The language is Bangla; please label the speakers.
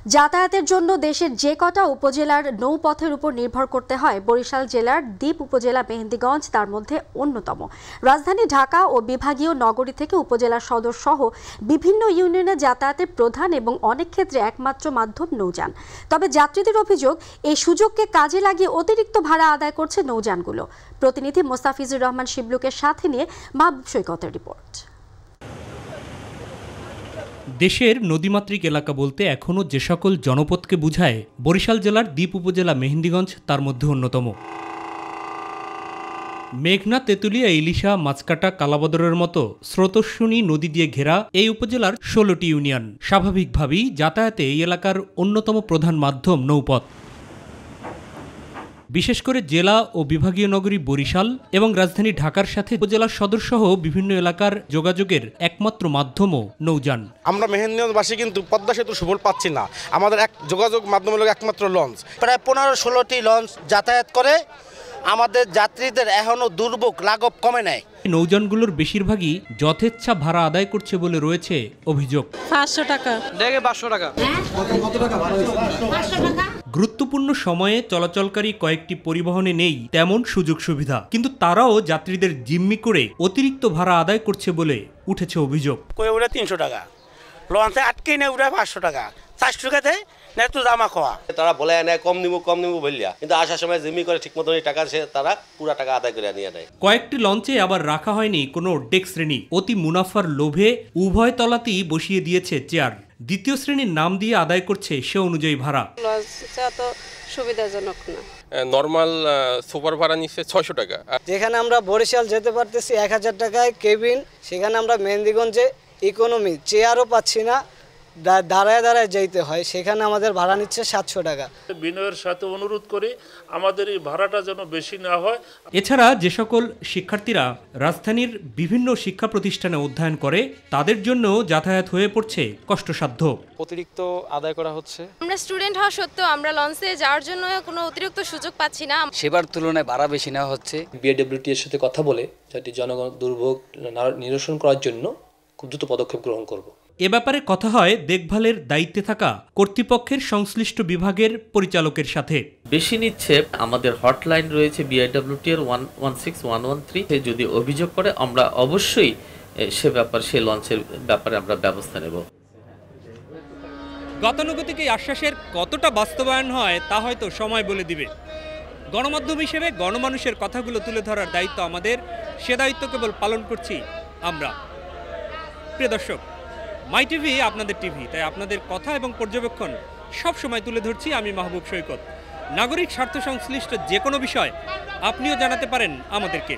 Speaker 1: যাতায়াতের জন্য দেশের যে কটা উপজেলার নৌপথের উপর নির্ভর করতে হয়, বরিশাল জেলার দ্বীপ উপজেলা মেহেন্দিগঞ্জ তার মধ্যে অন্যতম। রাজধানী ঢাকা ও বিভাগীয় নগরী থেকে উপজেলা সদর সহ বিভিন্ন ইউনিয়নে যাতায়াতের প্রধান এবং অনেক ক্ষেত্রে একমাত্র মাধ্যম নৌযান। তবে যাত্রীদের অভিযোগ, এই সুযোগকে কাজে লাগিয়ে অতিরিক্ত ভাড়া আদায় করছে নৌযানগুলো। প্রতিনিধি মোস্তাফিজুর রহমান শিবলুকে সাথে নিয়ে মাহবুব সৈকতের রিপোর্ট।
Speaker 2: দেশের নদীমাতৃক এলাকা বলতে এখনও যে সকল জনপদকে বুঝায়, বরিশাল জেলার দ্বীপ উপজেলা মেহেন্দিগঞ্জ তার মধ্যে অন্যতম। মেঘনা, তেঁতুলিয়া, ইলিশা, মাছকাটা, কালাবদরের মতো স্রোতস্বিনী নদী দিয়ে ঘেরা এই উপজেলার ১৬টি ইউনিয়ন। স্বাভাবিকভাবেই যাতায়াতে এই এলাকার অন্যতম প্রধান মাধ্যম নৌপথ। বিশেষ করে জেলা ও বিভাগীয় নগরী বরিশাল এবং রাজধানী ঢাকার সাথে উপজেলার সদরসহ বিভিন্ন এলাকার যোগাযোগের একমাত্র মাধ্যমও নৌযান।
Speaker 3: আমরা মেহেন্দিগঞ্জবাসী কিন্তু পদ্মা সেতু সুফল পাচ্ছি না। আমাদের যোগাযোগ মাধ্যম হলো একমাত্র লঞ্চ।
Speaker 4: প্রায় ১৫-১৬টি লঞ্চ যাতায়াত করে। আমাদের যাত্রীদের এখনও দুর্ভোগ লাঘব কমে নেয়।
Speaker 2: নৌযানগুলোর বেশিরভাগই যথেচ্ছা ভাড়া আদায় করছে বলে রয়েছে অভিযোগ।
Speaker 5: ৫০০ টাকা,
Speaker 4: ৫০০ টাকা।
Speaker 2: গুরুত্বপূর্ণ সময়ে চলাচলকারী কয়েকটি পরিবহনে নেই তেমন সুযোগ সুবিধা, কিন্তু তারাও যাত্রীদের জিম্মি করে অতিরিক্ত ভাড়া আদায় করছে বলে উঠেছে অভিযোগ।
Speaker 4: কই ওরা ৩০০ টাকা, লঞ্চে আটকে নেই ওরা ৫০০ টাকা, ৪০০ টাকা দেয় না, একটু দামা খাওয়া।
Speaker 6: তারা বলে নেয় কম নিব বললিয়া, কিন্তু আসার সময় জিম্মি করে ঠিক মতো টাকা তারা পুরা টাকা আদায় করে নিয়ে নেয়।
Speaker 2: কয়েকটি লঞ্চে আবার রাখা হয়নি কোনো ডেক শ্রেণী। অতি মুনাফার লোভে উভয় তলাতেই বসিয়ে দিয়েছে চেয়ার। দ্বিতীয় শ্রেণীর নাম দিয়ে আদায় করছে সে অনুযায়ী ভাড়া।
Speaker 5: লঞ্চটা তো সুবিধাজনক না।
Speaker 7: নরমাল সুপার ভাড়া নিচ্ছে ৬০০ টাকা।
Speaker 8: যেখানে আমরা বরিশাল যেতে পারতেছি ১০০০ টাকায় কেবিন, সেখানে আমরা মেহেন্দিগঞ্জে ইকোনমি চেয়ারও পাচ্ছি না, দাঁড়ায় দাঁড়ায় যেতে হয়, সেখানে আমাদের ভাড়া নিচ্ছে ৭০০ টাকা।
Speaker 9: বিনয়ের সাথে অনুরোধ করি আমাদের এই ভাড়াটা যেন বেশি না হয়।
Speaker 2: এছাড়া যে সকল শিক্ষার্থীরা রাজধানীর বিভিন্ন শিক্ষা প্রতিষ্ঠানে অধ্যয়ন করে, তাদের জন্য যাতায়াত হয়ে পড়ছে কষ্টসাধ্য।
Speaker 10: অতিরিক্ত আদায় করা হচ্ছে।
Speaker 11: আমরা স্টুডেন্ট হওয়া সত্ত্বেও আমরা লঞ্চে যাওয়ার জন্য কোনো অতিরিক্ত সুযোগ পাচ্ছি না।
Speaker 12: সেবার তুলনায় ভাড়া বেশি নেওয়া হচ্ছে।
Speaker 13: বিআইডব্লিউটি এর সাথে কথা বলে যাতে জনগণ দুর্ভোগ নিরসন করার জন্য খুব দ্রুত পদক্ষেপ গ্রহণ করব।
Speaker 2: এ ব্যাপারে কথা হয় দেখভালের দায়িত্বে থাকা কর্তৃপক্ষের সংশ্লিষ্ট বিভাগের পরিচালকের সাথে।
Speaker 14: বেশি নিচ্ছে, আমাদের হটলাইন রয়েছে বিআইডব্লিউটি এর 116113। যদি অভিযোগ করে আমরা অবশ্যই সে লঞ্চের ব্যাপারে আমরা ব্যবস্থা নেব।
Speaker 2: গতানুগতিক এই আশ্বাসের কতটা বাস্তবায়ন হয় তা হয়তো সময় বলে দিবে। গণমাধ্যম হিসেবে গণমানুষের কথাগুলো তুলে ধরার দায়িত্ব আমাদের, সে দায়িত্ব কেবল পালন করছি আমরা। প্রিয় দর্শক, মাই টিভি আপনাদের টিভি, তাই আপনাদের কথা এবং পর্যবেক্ষণ সব সময় তুলে ধরছি আমি মাহবুব সৈকত। নাগরিক স্বার্থ সংশ্লিষ্ট যে কোনো বিষয় আপনিও জানাতে পারেন আমাদেরকে।